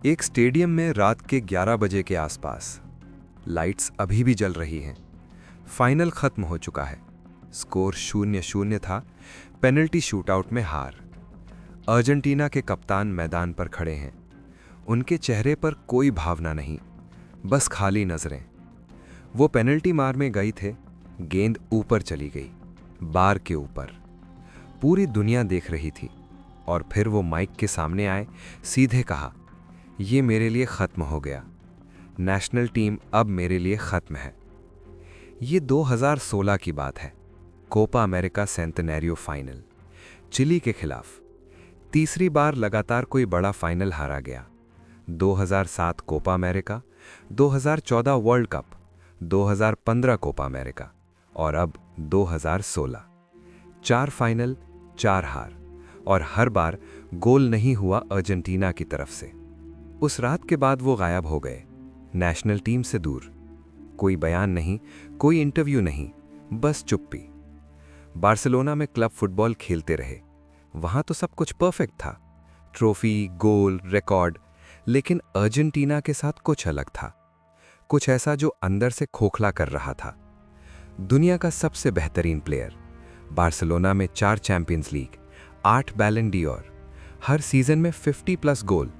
एक स्टेडियम में रात के 11 बजे के आसपास लाइट्स अभी भी जल रही हैं। फाइनल खत्म हो चुका है। स्कोर 0-0 था। पेनल्टी शूटआउट में हार। अर्जेंटीना के कप्तान मैदान पर खड़े हैं। उनके चेहरे पर कोई भावना नहीं, बस खाली नजरें। वो पेनल्टी मार में गई थे। गेंद ऊपर चली गई, बार के ऊपर। पूरी दुनिया देख रही थी और फिर वो माइक के सामने आए, सीधे कहा, ये मेरे लिए ख़त्म हो गया। नेशनल टीम अब मेरे लिए ख़त्म है। ये 2016 की बात है। कोपा अमेरिका सेंटेनरियो फाइनल, चिली के खिलाफ। तीसरी बार लगातार कोई बड़ा फाइनल हारा गया। 2007 Copa America, 2014 world cup, 2015 Copa America और अब 2016। 4 फाइनल, 4 हार, और हर बार गोल नहीं हुआ अर्जेंटीना की तरफ से। उस रात के बाद वो गायब हो गए, नेशनल टीम से दूर। कोई बयान नहीं, कोई इंटरव्यू नहीं, बस चुप्पी। बार्सिलोना में क्लब फुटबॉल खेलते रहे। वहां तो सब कुछ परफेक्ट था, ट्रॉफी, गोल, रिकॉर्ड। लेकिन अर्जेंटीना के साथ कुछ अलग था, कुछ ऐसा जो अंदर से खोखला कर रहा था। दुनिया का सबसे बेहतरीन प्लेयर, बार्सिलोना में 4 चैंपियंस लीग, 8 बैलन डी'ओर, हर सीजन में 50+ गोल।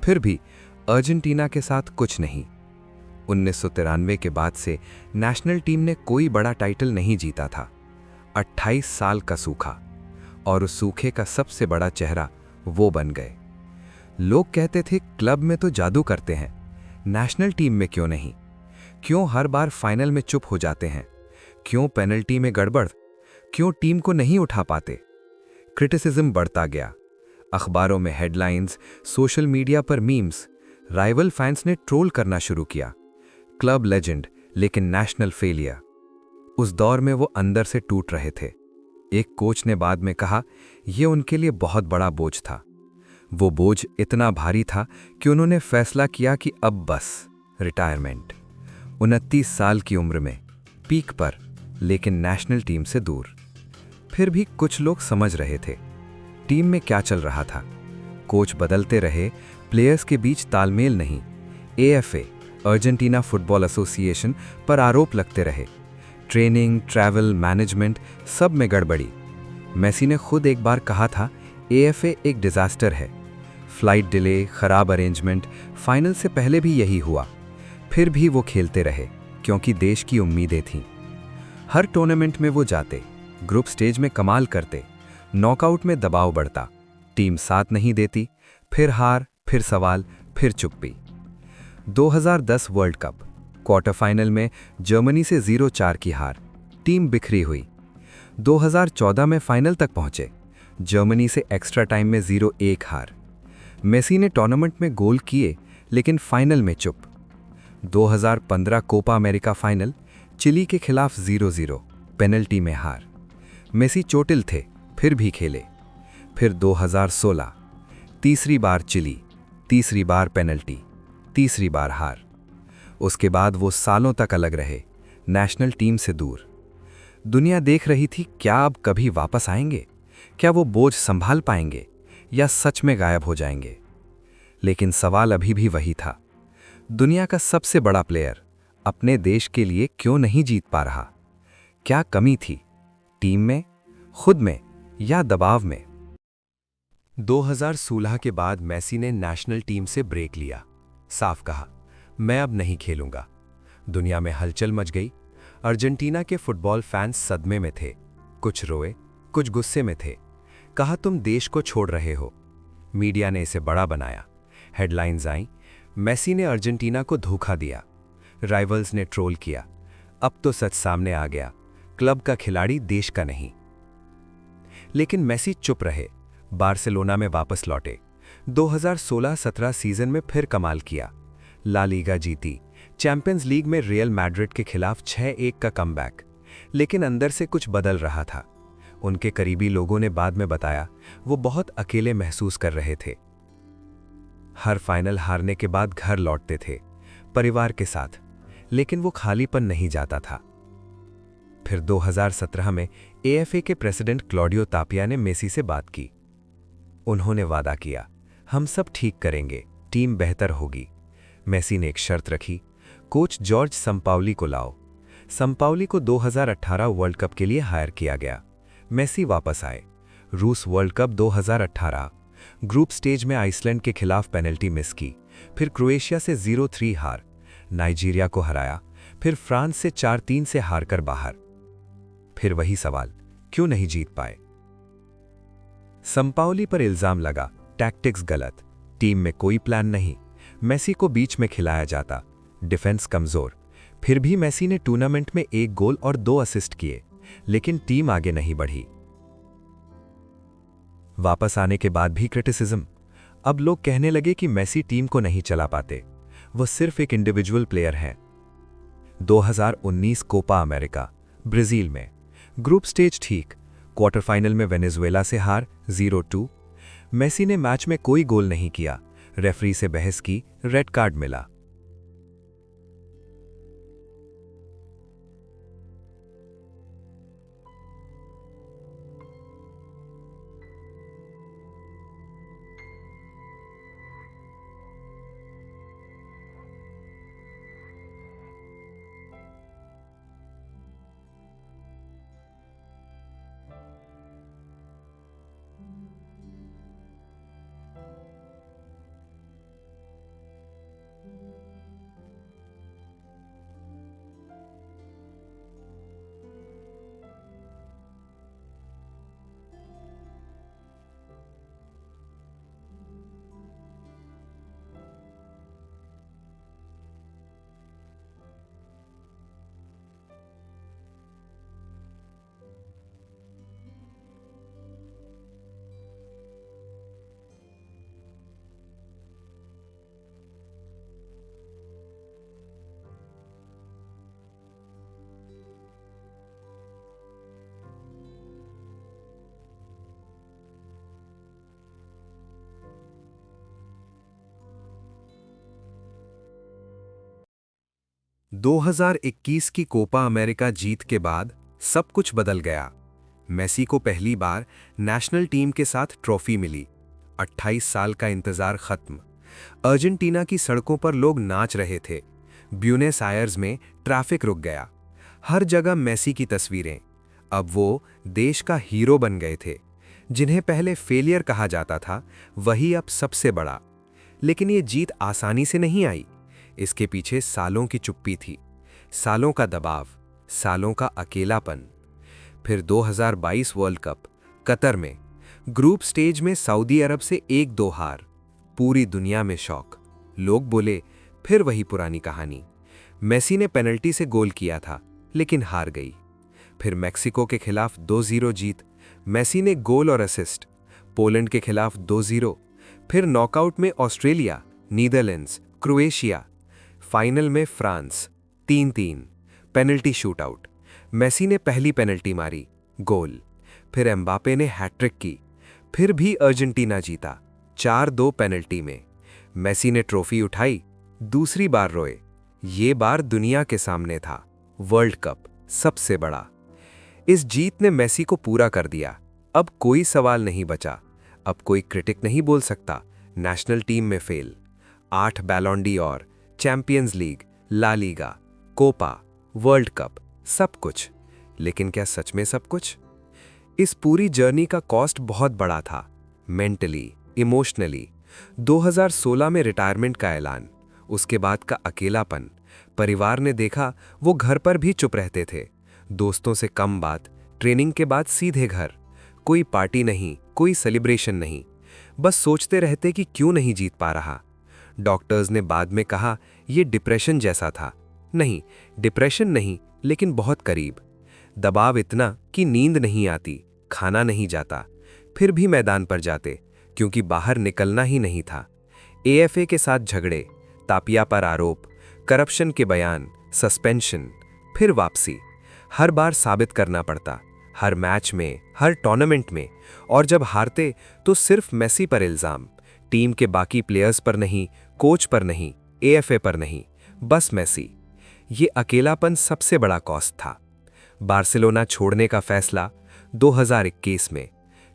फिर भी अर्जेंटीना के साथ कुछ नहीं। 1993 के बाद से नेशनल टीम ने कोई बड़ा टाइटल नहीं जीता था। 28 साल का सूखा, और उस सूखे का सबसे बड़ा चेहरा वो बन गए। लोग कहते थे क्लब में तो जादू करते हैं, नेशनल टीम में क्यों नहीं? क्यों हर बार फाइनल में चुप हो जाते हैं? क्यों पेनल्टी में गड़बड़? क्यों टीम को नहीं उठा पाते? क्रिटिसिज्म बढ़ता गया। अखबारों में हेडलाइंस, सोशल मीडिया पर मीम्स। राइवल फैंस ने ट्रोल करना शुरू किया। क्लब लेजेंड लेकिन नेशनल फेलियर। उस दौर में वो अंदर से टूट रहे थे। एक कोच ने बाद में कहा, यह उनके लिए बहुत बड़ा बोझ था। वो बोझ इतना भारी था कि उन्होंने फैसला किया कि अब बस, रिटायरमेंट। 29 साल की उम्र में, पीक पर, लेकिन नेशनल टीम से दूर। फिर भी कुछ लोग समझ रहे थे टीम में क्या चल रहा था। कोच बदलते रहे, प्लेयर्स के बीच तालमेल नहीं। AFA, अर्जेंटीना फुटबॉल एसोसिएशन पर आरोप लगते रहे। ट्रेनिंग, ट्रैवल, मैनेजमेंट, सब में गड़बड़ी। मेसी ने खुद एक बार कहा था, AFA एक डिजास्टर है। फ्लाइट डिले, खराब अरेंजमेंट। फाइनल से पहले भी यही हुआ। फिर भी वो खेलते रहे क्योंकि देश की उम्मीदें थीं। हर टूर्नामेंट में वो जाते, ग्रुप स्टेज में कमाल करते, नॉकआउट में दबाव बढ़ता, टीम साथ नहीं देती, फिर हार, फिर सवाल, फिर चुप्पी। 2010 वर्ल्ड कप, क्वार्टर फाइनल में जर्मनी से 0-4 की हार, टीम बिखरी हुई। 2014 में फाइनल तक पहुंचे, जर्मनी से एक्स्ट्रा टाइम में 0-1 हार। मेसी ने टूर्नामेंट में गोल किए लेकिन फाइनल में चुप। 2015 कोपा अमेरिका फाइनल, चिली के खिलाफ 0-0, पेनल्टी में हार। मेसी चोटिल थे, फिर भी खेले। फिर 2016, तीसरी बार चिली, तीसरी बार पेनल्टी, तीसरी बार हार। उसके बाद वो सालों तक अलग रहे, नेशनल टीम से दूर। दुनिया देख रही थी क्या अब कभी वापस आएंगे? क्या वो बोझ संभाल पाएंगे या सच में गायब हो जाएंगे? लेकिन सवाल अभी भी वही था, दुनिया का सबसे बड़ा प्लेयर अपने देश के लिए क्यों नहीं जीत पा रहा? क्या कमी थी? टीम में, खुद में, या दबाव में? 2016 के बाद मेसी ने नेशनल टीम से ब्रेक लिया। साफ कहा, मैं अब नहीं खेलूंगा। दुनिया में हलचल मच गई। अर्जेंटीना के फुटबॉल फैंस सदमे में थे। कुछ रोए, कुछ गुस्से में थे। कहा, तुम देश को छोड़ रहे हो। मीडिया ने इसे बड़ा बनाया। हेडलाइंस आईं, मेसी ने अर्जेंटीना को धोखा दिया। राइवल्स ने ट्रोल किया। अब तो सच सामने आ गया, क्लब का खिलाड़ी देश का नहीं। लेकिन मेसी चुप रहे, बार्सिलोना में वापस लौटे। 2016-17 सीजन में फिर कमाल किया। ला लीगा जीती, चैंपियंस लीग में रियल मैड्रिड के खिलाफ 6-1 का कमबैक। लेकिन अंदर से कुछ बदल रहा था। उनके करीबी लोगों ने बाद में बताया, वो बहुत अकेले महसूस कर रहे थे। हर फाइनल हारने के बाद घर लौटते थे, परिवार के साथ, लेकिन वो खालीपन नहीं जाता था। फिर 2017 में AFA के प्रेसिडेंट क्लॉडियो तापिया ने मेसी से बात की। उन्होंने वादा किया, हम सब ठीक करेंगे, टीम बेहतर होगी। मेसी ने एक शर्त रखी, कोच जॉर्ज संपाउली को लाओ। संपाउली को 2018 वर्ल्ड कप के लिए हायर किया गया। मेसी वापस आए। रूस वर्ल्ड कप 2018, ग्रुप स्टेज में आइसलैंड के खिलाफ पेनल्टी मिस की, फिर क्रोएशिया से 0-3 हार, नाइजीरिया को हराया, फिर फ्रांस से 4-3 से हारकर बाहर। फिर वही सवाल, क्यों नहीं जीत पाए? संपाउली पर इल्जाम लगा, टैक्टिक्स गलत, टीम में कोई प्लान नहीं, मेसी को बीच में खिलाया जाता, डिफेंस कमजोर। फिर भी मेसी ने टूर्नामेंट में 1 गोल और 2 असिस्ट किए, लेकिन टीम आगे नहीं बढ़ी। वापस आने के बाद भी क्रिटिसिज्म। अब लोग कहने लगे कि मेसी टीम को नहीं चला पाते, वो सिर्फ एक इंडिविजुअल प्लेयर है। 2019 कोपा अमेरिका, ब्राजील में ग्रुप स्टेज ठीक, क्वार्टर फाइनल में वेनेजुएला से हार 0-2। मेसी ने मैच में कोई गोल नहीं किया, रेफरी से बहस की, रेड कार्ड मिला। दो 2021 की कोपा अमेरिका जीत के बाद सब कुछ बदल गया। मेसी को पहली बार नेशनल टीम के साथ ट्रॉफी मिली। 28 साल का इंतजार खत्म। अर्जेंटीना की सड़कों पर लोग नाच रहे थे। ब्यूनस आयर्स में ट्रैफिक रुक गया। हर जगह मेसी की तस्वीरें। अब वो देश का हीरो बन गए थे। जिन्हें पहले फेलियर कहा जाता था, वही अब सबसे बड़ा। लेकिन ये जीत आसानी से नहीं आई। इसके पीछे सालों की चुप्पी थी, सालों का दबाव, सालों का अकेलापन। फिर 2022 वर्ल्ड कप कतर में ग्रुप स्टेज में सऊदी अरब से 1-2 हार। पूरी दुनिया में शौक। लोग बोले फिर वही पुरानी कहानी। मेसी ने पेनल्टी से गोल किया था, लेकिन हार गई। फिर मेक्सिको के खिलाफ 2-0 जीत, मेसी ने गोल और असिस्ट। पोलैंड के खिलाफ 2-0। फिर नॉकआउट में ऑस्ट्रेलिया, नीदरलैंड्स, क्रोएशिया। फाइनल में फ्रांस 3-3, पेनल्टी शूटआउट। मेसी ने पहली पेनल्टी मारी, गोल। फिर एम्बापे ने हैट्रिक की। फिर भी अर्जेंटीना जीता 4-2 पेनल्टी में। मेसी ने ट्रॉफी उठाई, दूसरी बार रोए। ये बार दुनिया के सामने था। वर्ल्ड कप सबसे बड़ा। इस जीत ने मेसी को पूरा कर दिया। अब कोई सवाल नहीं बचा। अब कोई क्रिटिक नहीं बोल सकता नेशनल टीम में fail. 8 Ballon d'Or, Champions League, La Liga, Copa, World Cup, सब कुछ। लेकिन क्या सच में सब कुछ? इस पूरी जर्नी का कॉस्ट बहुत बड़ा था। Mentally, emotionally. 2016 में रिटायरमेंट का ऐलान, उसके बाद का अकेलापन। परिवार ने देखा वो घर पर भी चुप रहते थे। दोस्तों से कम बात, ट्रेनिंग के बाद सीधे घर। कोई पार्टी नहीं, कोई सेलिब्रेशन नहीं। बस सोचते रहते कि क्यों नहीं जीत पा रहा। डॉक्टर्स ने बाद में कहा यह डिप्रेशन जैसा था। नहीं, डिप्रेशन नहीं, लेकिन बहुत करीब। दबाव इतना कि नींद नहीं आती, खाना नहीं जाता। फिर भी मैदान पर जाते, क्योंकि बाहर निकलना ही नहीं था। एएफए के साथ झगड़े, तापिया पर आरोप, करप्शन के बयान, सस्पेंशन, फिर वापसी। हर बार साबित करना पड़ता, हर मैच में, हर टूर्नामेंट में। और जब हारते तो सिर्फ मेसी पर इल्जाम, टीम के बाकी प्लेयर्स पर नहीं, कोच पर नहीं, एएफए पर नहीं, बस मेसी। ये अकेलापन सबसे बड़ा कॉस्ट था। बार्सिलोना छोड़ने का फैसला 2021 में।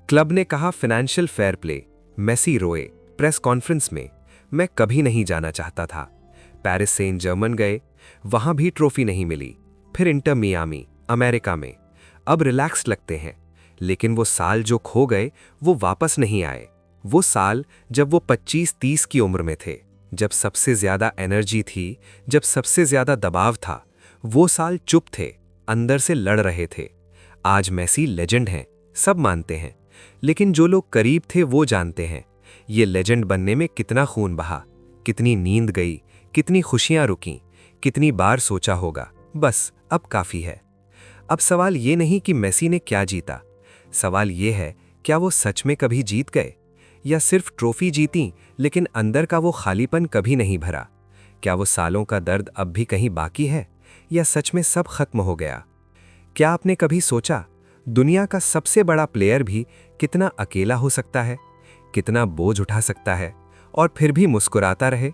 क्लब ने कहा फाइनेंशियल फेयर प्ले। मेसी रोए प्रेस कॉन्फ्रेंस में। मैं कभी नहीं जाना चाहता था। पेरिस सेंट जर्मन गए, वहां भी ट्रॉफी नहीं मिली। फिर इंटर मियामी, अमेरिका में। अब रिलैक्स लगते हैं, लेकिन वो साल जो खो गए वो वापस नहीं आए। वो साल जब वो 25-30 की उम्र में थे, जब सबसे ज्यादा एनर्जी थी, जब सबसे ज्यादा दबाव था। वो साल चुप थे, अंदर से लड़ रहे थे। आज मेसी लेजेंड हैं, सब मानते हैं, लेकिन जो लोग करीब थे वो जानते हैं ये लेजेंड बनने में कितना खून बहा, कितनी नींद गई, कितनी खुशियां रुकीं, कितनी बार सोचा होगा बस अब काफी है। अब सवाल ये नहीं कि मेसी ने क्या जीता, सवाल ये है क्या वो सच में कभी जीत गए, या सिर्फ ट्रॉफी जीती लेकिन अंदर का वो खालीपन कभी नहीं भरा। क्या वो सालों का दर्द अब भी कहीं बाकी है, या सच में सब खत्म हो गया। क्या आपने कभी सोचा दुनिया का सबसे बड़ा प्लेयर भी कितना अकेला हो सकता है, कितना बोझ उठा सकता है और फिर भी मुस्कुराता रहे।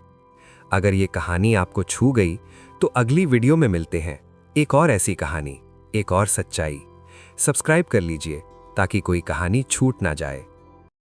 अगर ये कहानी आपको छू गई तो अगली वीडियो में मिलते हैं, एक और ऐसी कहानी, एक और सच्चाई। सब्सक्राइब कर लीजिए ताकि कोई कहानी छूट ना जाए।